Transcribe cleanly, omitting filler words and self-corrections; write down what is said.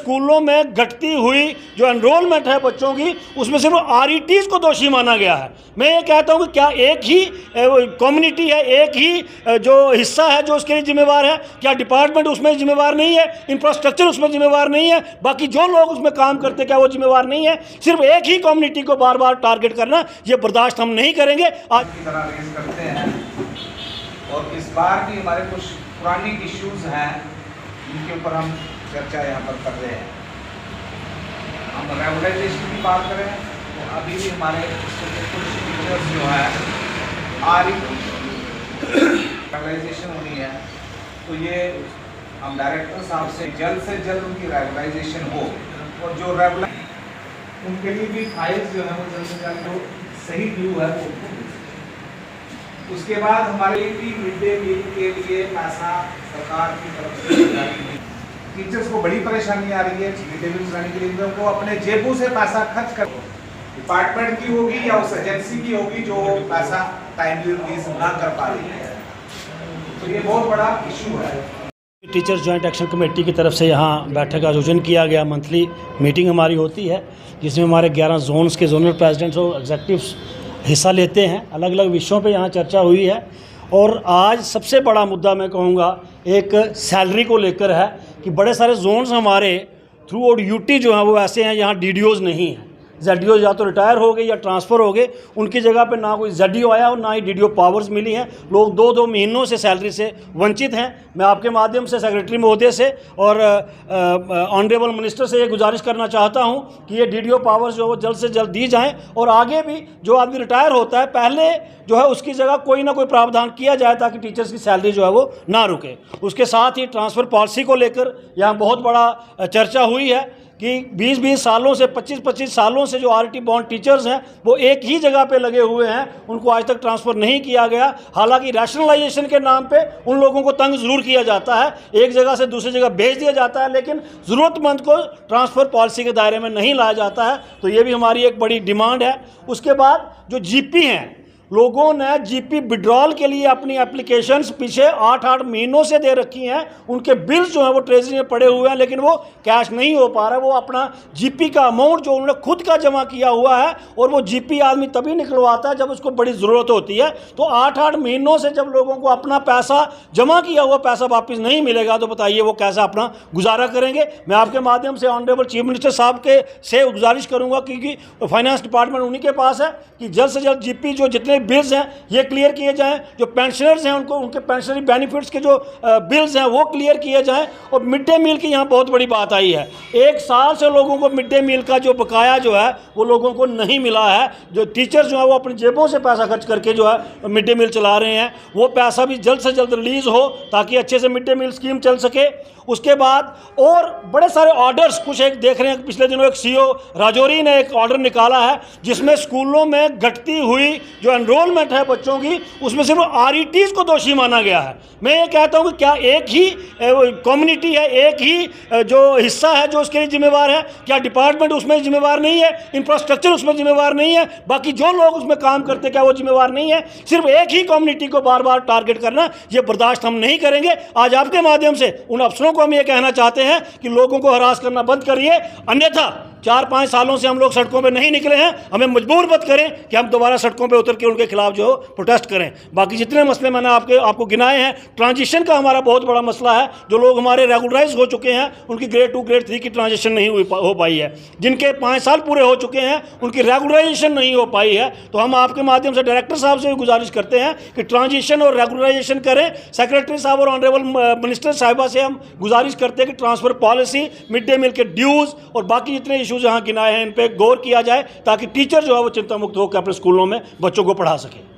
स्कूलों में घटती हुई जो एनरोलमेंट है बच्चों की, उसमें सिर्फ आरईटीज़ को दोषी माना गया है। मैं ये कहता हूँ कि क्या एक ही कम्युनिटी है, एक ही जो हिस्सा है जो उसके लिए जिम्मेवार है? क्या डिपार्टमेंट उसमें जिम्मेवार नहीं है? इंफ्रास्ट्रक्चर उसमें जिम्मेवार नहीं है? बाकी जो लोग उसमें काम करते हैं क्या वो जिम्मेवार नहीं है? सिर्फ एक ही कम्युनिटी को बार बार टारगेट करना, ये बर्दाश्त हम नहीं करेंगे। आज की तरह रेज करते हैं और इस बार भी हमारे कुछ पुरानी इश्यूज हैं जिनके ऊपर हम चर्चा यहाँ पर कर रहे हैं। हम रेगुलाइजेशन की बात करें तो अभी भी हमारे कुछ टीचर्स जो है रेगुलाइजेशन होनी है, तो ये हम डायरेक्टर साहब से जल्द उनकी रेगुलाइजेशन हो और जो रेगुलर उनके लिए भी फाइल्स जो है वो जल्द से जल्द जो सही ड्यू है वो। उसके बाद हमारे मिड डे मील के लिए पैसा सरकार की तरफ से टीचर्स को बड़ी परेशानी आ रही है मिड डे मील चलाने के लिए। उनको अपने जेबों से पैसा खर्च कर, डिपार्टमेंट की होगी या उस एजेंसी की होगी जो पैसा टाइमली रिलीज ना कर पा रही है, तो ये बहुत बड़ा इशू है। टीचर्स जॉइंट एक्शन कमेटी की तरफ से यहाँ बैठक का आयोजन किया गया। मंथली मीटिंग हमारी होती है जिसमें हमारे 11 जोन्स के जोनल प्रेसिडेंट्स और एग्जीक्यूटिव्स हिस्सा लेते हैं। अलग अलग विषयों पे यहाँ चर्चा हुई है और आज सबसे बड़ा मुद्दा मैं कहूँगा एक सैलरी को लेकर है कि बड़े सारे जोन्स हमारे थ्रू आउट यूटी जो हैं वो ऐसे हैं यहाँ डीडीओज़ नहीं हैं। जेडीओ या तो रिटायर हो गए या ट्रांसफ़र हो गए, उनकी जगह पे ना कोई जेडीओ आया और ना ही डीडीओ पावर्स मिली हैं। लोग 2-2 महीनों से सैलरी से वंचित हैं। मैं आपके माध्यम से सेक्रेटरी महोदय से और ऑनरेबल मिनिस्टर से ये गुजारिश करना चाहता हूं कि ये डीडीओ पावर्स जो है वो जल्द से जल्द दी जाएं और आगे भी जो आदमी रिटायर होता है पहले जो है उसकी जगह कोई ना कोई प्रावधान किया जाए ताकि टीचर्स की सैलरी जो है वो ना रुके। उसके साथ ही ट्रांसफ़र पॉलिसी को लेकर यहाँ बहुत बड़ा चर्चा हुई है कि 20-20 सालों से 25-25 सालों से जो आरटी बॉन्ड टीचर्स हैं वो एक ही जगह पे लगे हुए हैं, उनको आज तक ट्रांसफ़र नहीं किया गया। हालांकि रैशनलाइजेशन के नाम पे उन लोगों को तंग ज़रूर किया जाता है, एक जगह से दूसरी जगह भेज दिया जाता है, लेकिन ज़रूरतमंद को ट्रांसफ़र पॉलिसी के दायरे में नहीं लाया जाता है। तो ये भी हमारी एक बड़ी डिमांड है। उसके बाद जो जीपी हैं, लोगों ने जीपी विड्रॉल के लिए अपनी एप्लीकेशंस पीछे 8-8 महीनों से दे रखी हैं। उनके बिल्स जो हैं वो ट्रेजरी में पड़े हुए हैं लेकिन वो कैश नहीं हो पा रहा है। वो अपना जीपी का अमाउंट जो उन्होंने खुद का जमा किया हुआ है और वो जीपी आदमी तभी निकलवाता है जब उसको बड़ी ज़रूरत होती है। तो 8-8 महीनों से जब लोगों को अपना पैसा जमा किया हुआ पैसा वापस नहीं मिलेगा तो बताइए वो कैसा अपना गुजारा करेंगे। मैं आपके माध्यम से ऑनरेबल चीफ मिनिस्टर साहब के से गुजारिश करूँगा क्योंकि फाइनेंस डिपार्टमेंट उन्हीं के पास है कि जल्द से जल्द जीपी जो जितने बिल्स हैं ये क्लियर किए जाएं। जो पेंशनर्स हैं उनको उनके पेंशनरी बेनिफिट्स के जो बिल्स हैं वो क्लियर किए जाएं। और मिड डे मील की यहाँ बहुत बड़ी बात आई है। 1 साल से लोगों को मिड डे मील का जो बकाया जो है वो लोगों को नहीं मिला है। जो टीचर्स जो है वो अपनी जेबों से पैसा खर्च करके जो है मिड डे मील चला रहे हैं, वो पैसा भी जल्द से जल्द रिलीज़ हो ताकि अच्छे से मिड डे मील स्कीम चल सके। उसके बाद और बड़े सारे ऑर्डर्स कुछ एक देख रहे हैं, पिछले दिनों एक सीओ राजौरी ने एक ऑर्डर निकाला है जिसमें स्कूलों में घटती हुई जो एनरोलमेंट है बच्चों की, उसमें सिर्फ आरईटीज़ को दोषी माना गया है। मैं ये कहता हूँ कि क्या एक ही कम्युनिटी है, एक ही जो हिस्सा है जो उसके लिए जिम्मेवार है? क्या डिपार्टमेंट उसमें जिम्मेवार नहीं है? इंफ्रास्ट्रक्चर उसमें जिम्मेवार नहीं है? बाकी जो लोग उसमें काम करते क्या वो जिम्मेवार नहीं है? सिर्फ एक ही कम्युनिटी को बार बार टारगेट करना, ये बर्दाश्त हम नहीं करेंगे। आज आपके माध्यम से उन अफसरों को हम ये कहना चाहते हैं कि लोगों को हरास करना बंद करिए, अन्यथा 4-5 सालों से हम लोग सड़कों पे नहीं निकले हैं, हमें मजबूर मत करें कि हम दोबारा सड़कों पे उतर के उनके खिलाफ जो प्रोटेस्ट करें। बाकी जितने मसले मैंने आपको गिनाए हैं, ट्रांजिशन का हमारा बहुत बड़ा मसला है। जो लोग हमारे रेगुलराइज हो चुके हैं उनकी ग्रेड 2 ग्रेड 3 की ट्रांजिशन नहीं हो पाई है, जिनके 5 साल पूरे हो चुके हैं उनकी रेगुलराइजेशन नहीं हो पाई है। तो हम आपके माध्यम से डायरेक्टर साहब से भी गुजारिश करते हैं कि ट्रांजिशन और रेगुलराइजेशन करें। सेक्रेटरी साहब और ऑनरेबल मिनिस्टर साहिबा से हम गुजारिश करते हैं कि transfer policy, mid day meal के ड्यूज़ और बाकी जितने इशूज़ यहाँ गिनाए हैं इन पर गौर किया जाए ताकि टीचर जो है वो चिंता मुक्त होकर अपने स्कूलों में बच्चों को पढ़ा सकें।